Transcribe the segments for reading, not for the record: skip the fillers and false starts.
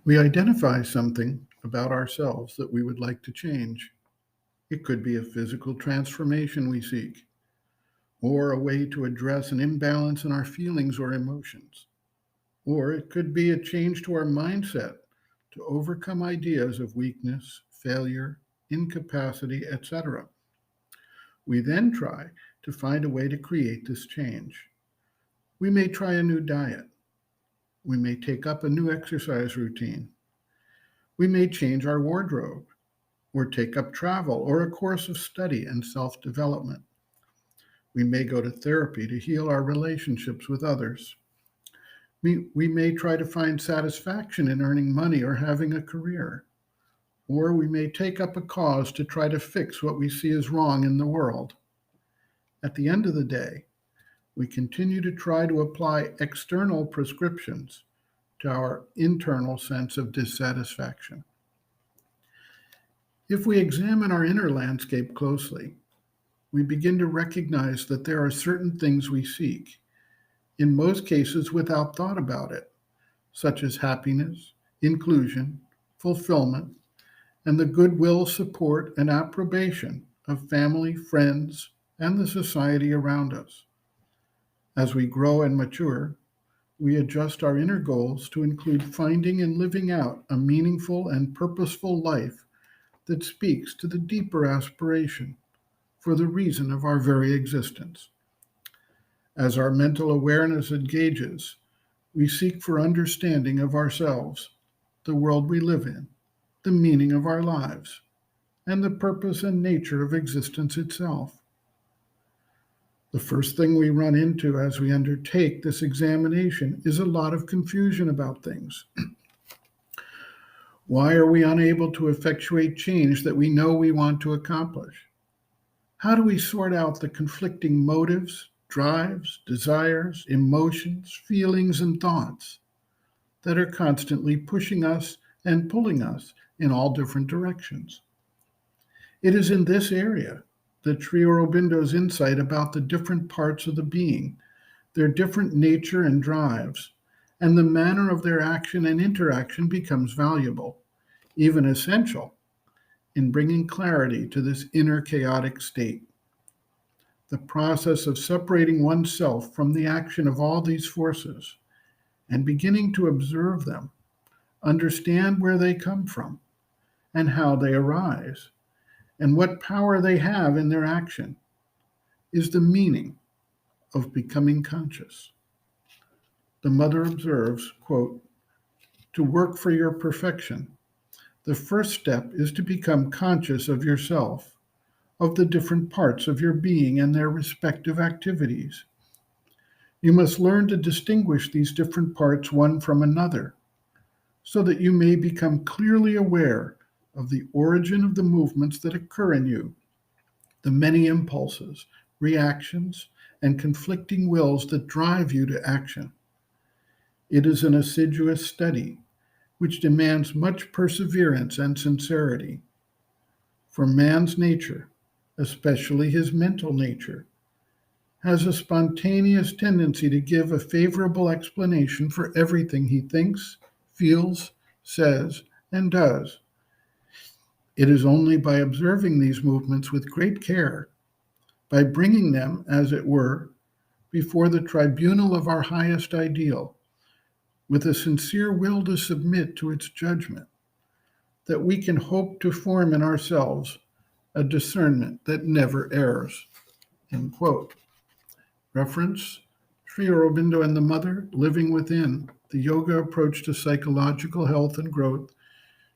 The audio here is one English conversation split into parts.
We identify something about ourselves that we would like to change. It could be a physical transformation we seek, or a way to address an imbalance in our feelings or emotions. Or it could be a change to our mindset to overcome ideas of weakness, failure, incapacity, etc. We then try to find a way to create this change. We may try a new diet. We may take up a new exercise routine. We may change our wardrobe or take up travel or a course of study and self development. We may go to therapy to heal our relationships with others. We may try to find satisfaction in earning money or having a career. Or we may take up a cause to try to fix what we see as wrong in the world. At the end of the day, we continue to try to apply external prescriptions to our internal sense of dissatisfaction. If we examine our inner landscape closely, we begin to recognize that there are certain things we seek, in most cases without thought about it, such as happiness, inclusion, fulfillment, and the goodwill, support, and approbation of family, friends, and the society around us. As we grow and mature, we adjust our inner goals to include finding and living out a meaningful and purposeful life that speaks to the deeper aspiration for the reason of our very existence. As our mental awareness engages, we seek for understanding of ourselves, the world we live in, the meaning of our lives, and the purpose and nature of existence itself. The first thing we run into as we undertake this examination is a lot of confusion about things. Why are we unable to effectuate change that we know we want to accomplish? How do we sort out the conflicting motives, drives, desires, emotions, feelings, and thoughts that are constantly pushing us and pulling us in all different directions? It is in this area that Sri Aurobindo's insight about the different parts of the being, their different nature and drives, and the manner of their action and interaction becomes valuable, even essential, in bringing clarity to this inner chaotic state. The process of separating oneself from the action of all these forces and beginning to observe them, understand where they come from and how they arise, and what power they have in their action, is the meaning of becoming conscious. The mother observes, quote, "To work for your perfection, the first step is to become conscious of yourself, of the different parts of your being and their respective activities. You must learn to distinguish these different parts one from another, so that you may become clearly aware of the origin of the movements that occur in you, the many impulses, reactions, and conflicting wills that drive you to action. It is an assiduous study which demands much perseverance and sincerity. For man's nature, especially his mental nature, has a spontaneous tendency to give a favorable explanation for everything he thinks, feels, says, and does. It is only by observing these movements with great care, by bringing them, as it were, before the tribunal of our highest ideal, with a sincere will to submit to its judgment, that we can hope to form in ourselves a discernment that never errs." End quote. Reference, Sri Aurobindo and the Mother, Living Within, the Yoga Approach to Psychological Health and Growth,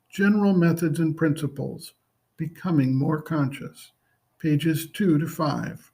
General Methods and Principles, Becoming More Conscious, pages 2 to 5.